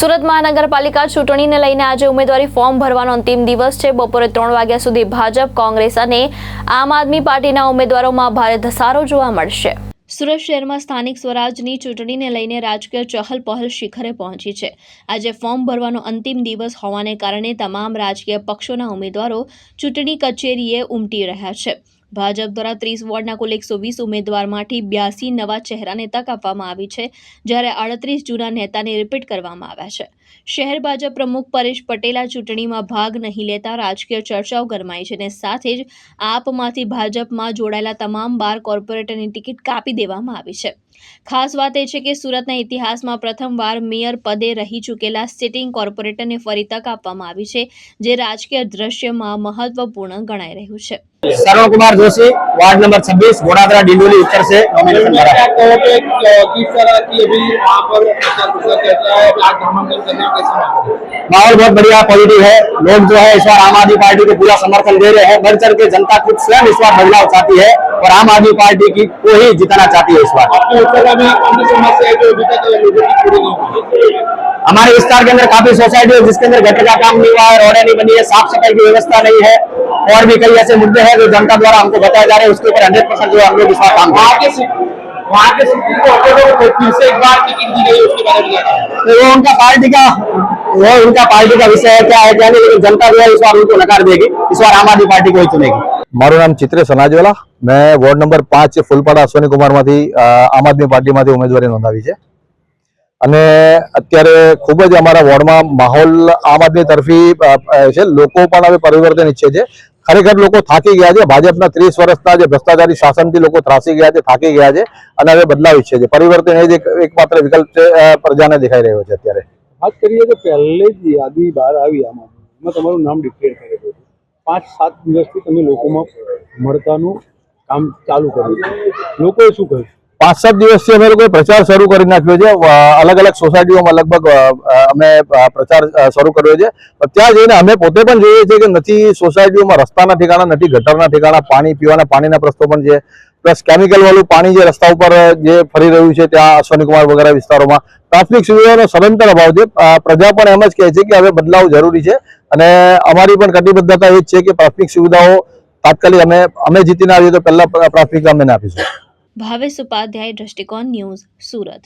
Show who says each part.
Speaker 1: સુરત મહાનગરપાલિકા ચૂંટણીને લઈને આજે ઉમેદવારી ફોર્મ ભરવાનો અંતિમ દિવસ છે। બપોરે 3 વાગ્યા સુધી ભાજપ, કોંગ્રેસ અને આમ આદમી પાર્ટીના ઉમેદવારોમાં ભારે ધસારો જોવા મળશે। સુરત શહેરમાં સ્થાનિક સ્વરાજની ચૂંટણીને લઈને રાજકીય ચહલપહલ શિખરે પહોંચી છે। આજે ફોર્મ ભરવાનો અંતિમ દિવસ હોવાને કારણે તમામ રાજકીય પક્ષોના ઉમેદવારો ચૂંટણી કચેરીએ ઉમટી રહ્યા છે। ભાજપ દ્વારા 30 વોર્ડના કુલ 120 ઉમેદવારમાંથી 82 નવા ચહેરાને તક આપવામાં આવી છે, જ્યારે 38 જૂના નેતાને રિપીટ કરવામાં આવ્યા છે। શહેર ભાજપ પ્રમુખ પરેશ પટેલે ચૂંટણીમાં ભાગ નહીં લેતા રાજકીય ચર્ચાઓ ગરમાઈ છે અને સાથે જ આપમાંથી ભાજપમાં જોડાયેલા તમામ 12 કોર્પોરેટરની ટિકિટ કાપી દેવામાં આવી છે। ખાસ વાત એ છે કે સુરતના ઇતિહાસમાં પ્રથમવાર મેયર પદે રહી ચૂકેલા સિટિંગ કોર્પોરેટરને ફરી તક આપવામાં આવી છે, જે રાજકીય દ્રશ્યમાં મહત્વપૂર્ણ ગણાઈ રહ્યું છે।
Speaker 2: श्रवण कुमार जोशी, वार्ड नंबर 26, घोड़ादरा डिंडोली उत्तर से नॉमिनेशन भरा।
Speaker 3: किस तरह की अभी वहाँ पर
Speaker 2: माहौल बहुत बढ़िया पॉजिटिव है। लोग जो है इस बार आम आदमी पार्टी को पूरा समर्थन दे रहे हैं। बढ़ चढ़ के जनता खुद स्वयं इस बार बदलाव चाहती है और आम आदमी पार्टी को ही जिताना चाहती है इस बार। हमारे विस्तार के अंदर काफी सोसाइटी है जिसके अंदर गटर का काम नहीं हुआ है, रोडें नहीं बनी है, साफ सफाई की व्यवस्था नहीं है और भी कई ऐसे मुद्दे हैं जो जनता द्वारा हमको बताए जा रहे हैं। उसके ऊपर 100% जो हम लोग इस बार काम करेंगे।
Speaker 3: वहाँ के फिर से एक बार टिकट दी गई, उसके बारे में
Speaker 2: वो उनका पार्टी का विषय है, क्या है क्या नहीं, लेकिन जनता जो है इस बार उनको नकार देगी। इस बार आम आदमी पार्टी को ही चुनेगी।
Speaker 4: मारू नाम चित्रेश अनाजवाला, मैं वोर्ड नंबर 5 फूलपाड़ा अश्विनी कुमार मांथी आम आदमी पार्टी मांथी उम्मीदवारी नोंधावी छे અને અત્યારે ખૂબ જ અમારા વોર્ડમાં માહોલ આમ આદમી તરફી છે। લોકો પણ હવે પરિવર્તન ઈચ્છે છે। ખરેખર લોકો થાકી ગયા છે। ભાજપના 30 વર્ષના જે ભ્રષ્ટાચારી શાસનથી લોકો ત્રાસી ગયા છે, થાકી ગયા છે અને હવે બદલાવ ઈચ્છે છે। પરિવર્તન એ જ એકમાત્ર વિકલ્પ છે, પ્રજાને દેખાઈ રહ્યો છે। અત્યારે
Speaker 5: વાત કરીએ તો પહેલે જ યાદી બહાર આવી આમાં તમારું નામ ડિક્લેર કરેલું હતું। 5-7 દિવસથી તમે લોકોમાં મળતાનું કામ ચાલુ કર્યું છે, લોકોએ શું કહ્યું?
Speaker 4: 5-7 દિવસથી અમે લોકોએ પ્રચાર શરૂ કરી નાખ્યો છે। અલગ અલગ સોસાયટીઓમાં લગભગ અમે પ્રચાર શરૂ કર્યો છે। ત્યાં જઈને અમે પોતે પણ જોઈએ છીએ કે નથી સોસાયટીઓમાં રસ્તાના ઠેકાણા, નથી ગટરના ઠેકાણા, પાણી પીવાના પાણીના પ્રશ્નો પણ છે, પ્લસ કેમિકલ વાળું પાણી જે રસ્તા ઉપર જે ફરી રહ્યું છે ત્યાં અશ્વિની કુમાર વગેરે વિસ્તારોમાં પ્રાથમિક સુવિધાનો સદંતર અભાવ છે। પ્રજા પણ એમ જ કહે છે કે હવે બદલાવ જરૂરી છે અને અમારી પણ કટિબદ્ધતા એ જ છે કે પ્રાથમિક સુવિધાઓ તાત્કાલિક અમે જીતીને આવીએ તો પહેલા પ્રાથમિકતા અમે આપીશું।
Speaker 1: ભાવેશ ઉપાધ્યાય, દ્રષ્ટિકોણ ન્યૂઝ, સુરત।